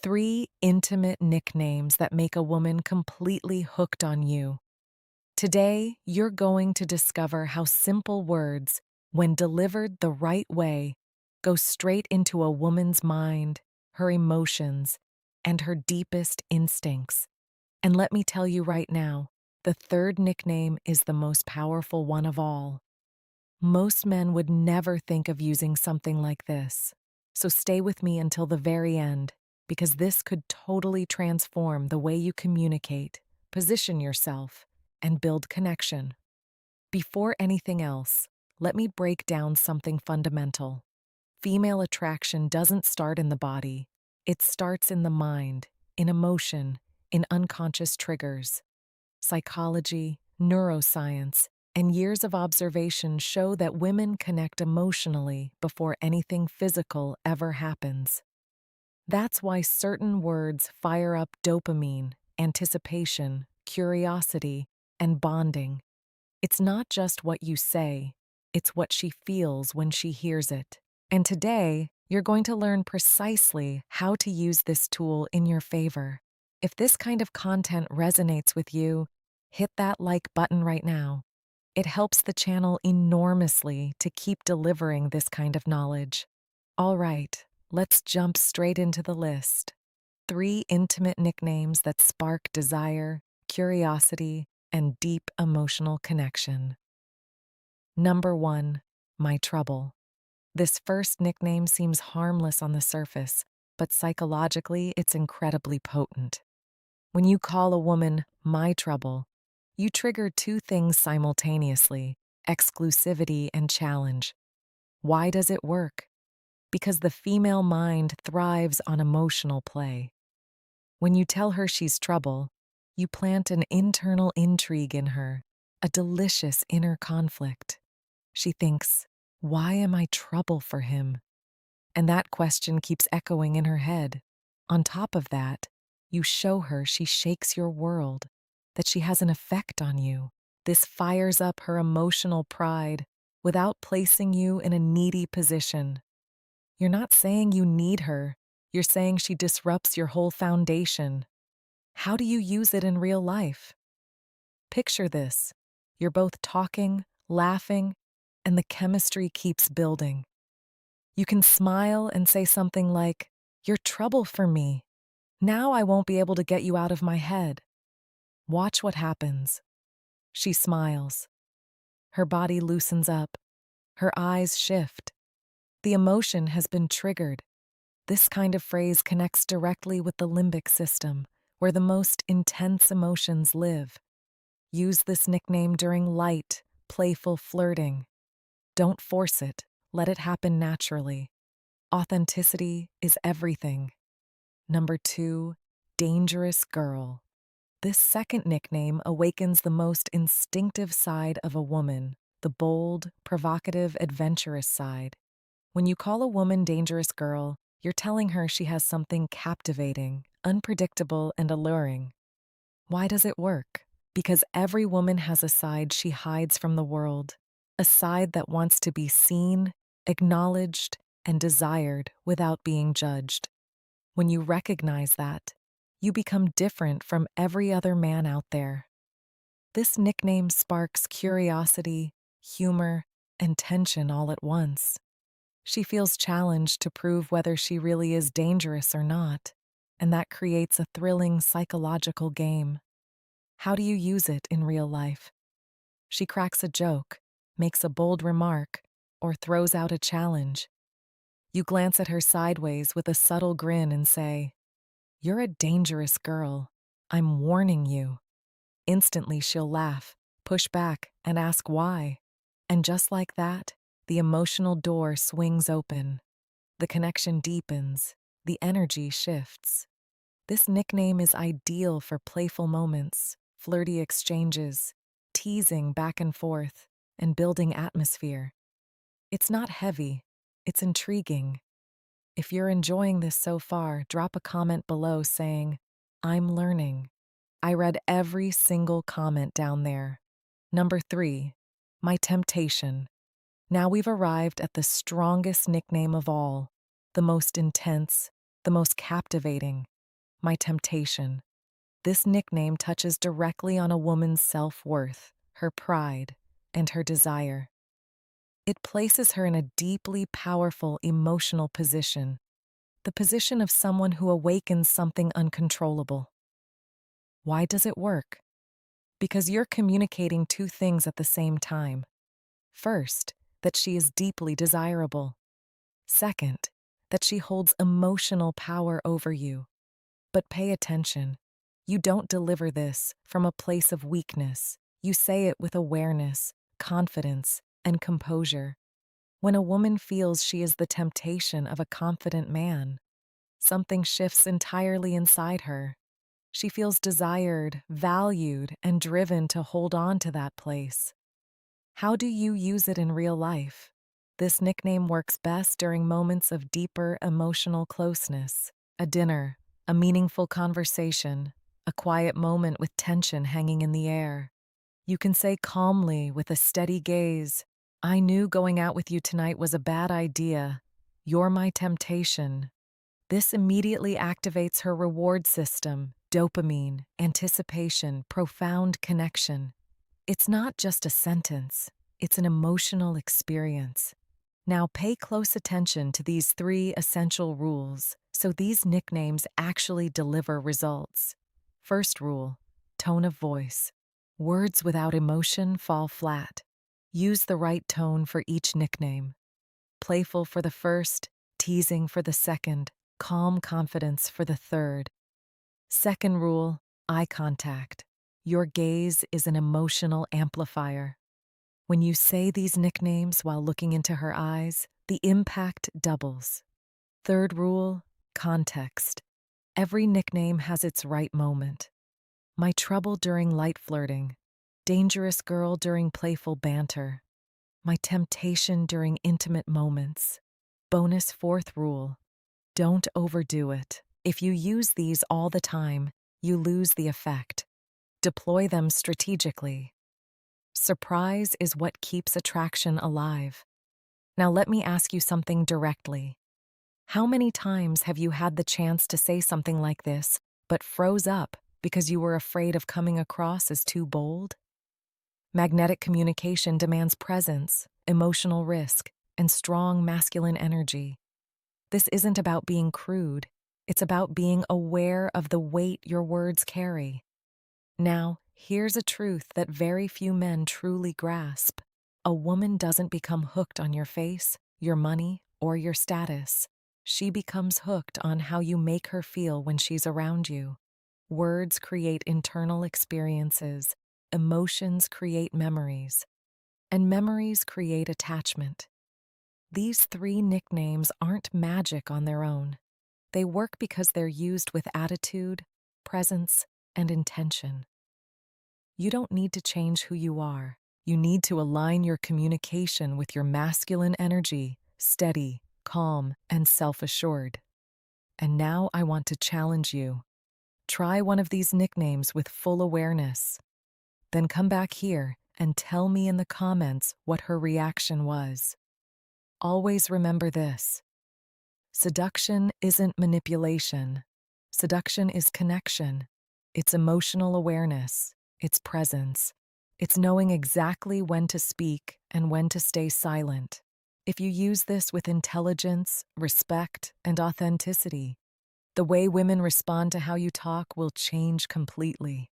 3 intimate nicknames that make a woman completely hooked on you. Today, you're going to discover how simple words, when delivered the right way, go straight into a woman's mind, her emotions, and her deepest instincts. And let me tell you right now, the third nickname is the most powerful one of all. Most men would never think of using something like this. So stay with me until the very end, because this could totally transform the way you communicate, position yourself, and build connection. Before anything else, let me break down something fundamental. Female attraction doesn't start in the body, it starts in the mind, in emotion, in unconscious triggers. Psychology, neuroscience, and years of observation show that women connect emotionally before anything physical ever happens. That's why certain words fire up dopamine, anticipation, curiosity, and bonding. It's not just what you say, it's what she feels when she hears it. And today, you're going to learn precisely how to use this tool in your favor. If this kind of content resonates with you, hit that like button right now. It helps the channel enormously to keep delivering this kind of knowledge. All right, let's jump straight into the list. 3 intimate nicknames that spark desire, curiosity, and deep emotional connection. Number 1, My Trouble. This first nickname seems harmless on the surface, but psychologically it's incredibly potent. When you call a woman my trouble, you trigger two things simultaneously: exclusivity and challenge. Why does it work? Because the female mind thrives on emotional play. When you tell her she's trouble, you plant an internal intrigue in her, a delicious inner conflict. She thinks, why am I trouble for him? And that question keeps echoing in her head. On top of that, you show her she shakes your world, that she has an effect on you. This fires up her emotional pride without placing you in a needy position. You're not saying you need her, you're saying she disrupts your whole foundation. How do you use it in real life? Picture this: you're both talking, laughing, and the chemistry keeps building. You can smile and say something like, "You're trouble for me. Now I won't be able to get you out of my head." Watch what happens. She smiles. Her body loosens up. Her eyes shift. The emotion has been triggered. This kind of phrase connects directly with the limbic system, where the most intense emotions live. Use this nickname during light, playful flirting. Don't force it. Let it happen naturally. Authenticity is everything. Number 2, Dangerous Girl. This second nickname awakens the most instinctive side of a woman, the bold, provocative, adventurous side. When you call a woman dangerous girl, you're telling her she has something captivating, unpredictable, and alluring. Why does it work? Because every woman has a side she hides from the world, a side that wants to be seen, acknowledged, and desired without being judged. When you recognize that, you become different from every other man out there. This nickname sparks curiosity, humor, and tension all at once. She feels challenged to prove whether she really is dangerous or not, and that creates a thrilling psychological game. How do you use it in real life? She cracks a joke, makes a bold remark, or throws out a challenge. You glance at her sideways with a subtle grin and say, "You're a dangerous girl. I'm warning you." Instantly she'll laugh, push back, and ask why. And just like that, the emotional door swings open. The connection deepens, the energy shifts. This nickname is ideal for playful moments, flirty exchanges, teasing back and forth, and building atmosphere. It's not heavy, it's intriguing. If you're enjoying this so far, drop a comment below saying, "I'm learning." I read every single comment down there. Number 3, My Temptation. Now we've arrived at the strongest nickname of all, the most intense, the the most captivating, my temptation. This nickname touches directly on a woman's self-worth, her pride, and her desire. It places her in a deeply powerful emotional position, the position of someone who awakens something uncontrollable. Why does it work? Because you're communicating two things at the same time. First, that she is deeply desirable. Second, that she holds emotional power over you. But pay attention. You don't deliver this from a place of weakness. You say it with awareness, confidence, and composure. When a woman feels she is the temptation of a confident man, something shifts entirely inside her. She feels desired, valued, and driven to hold on to that place. How do you use it in real life? This nickname works best during moments of deeper emotional closeness, a dinner, a meaningful conversation, a quiet moment with tension hanging in the air. You can say calmly, with a steady gaze, "I knew going out with you tonight was a bad idea. You're my temptation." This immediately activates her reward system, dopamine, anticipation, profound connection. It's not just a sentence, it's an emotional experience. Now pay close attention to these three essential rules so these nicknames actually deliver results. First rule, tone of voice. Words without emotion fall flat. Use the right tone for each nickname. Playful for the first, teasing for the second, calm confidence for the third. Second rule, eye contact. Your gaze is an emotional amplifier. When you say these nicknames while looking into her eyes, the impact doubles. Third rule, context. Every nickname has its right moment. My trouble during light flirting, dangerous girl during playful banter, my temptation during intimate moments. Bonus fourth rule, don't overdo it. If you use these all the time, you lose the effect. Deploy them strategically. Surprise is what keeps attraction alive. Now let me ask you something directly. How many times have you had the chance to say something like this, but froze up because you were afraid of coming across as too bold? Magnetic communication demands presence, emotional risk, and strong masculine energy. This isn't about being crude. It's about being aware of the weight your words carry. Now, here's a truth that very few men truly grasp. A woman doesn't become hooked on your face, your money, or your status. She becomes hooked on how you make her feel when she's around you. Words create internal experiences, emotions create memories, and memories create attachment. These three nicknames aren't magic on their own. They work because they're used with attitude, presence, and intention. You don't need to change who you are. You need to align your communication with your masculine energy, steady, calm, and self-assured. And now I want to challenge you. Try one of these nicknames with full awareness. Then come back here and tell me in the comments what her reaction was. Always remember this. Seduction isn't manipulation. Seduction is connection. It's emotional awareness. It's presence. It's knowing exactly when to speak and when to stay silent. If you use this with intelligence, respect, and authenticity, the way women respond to how you talk will change completely.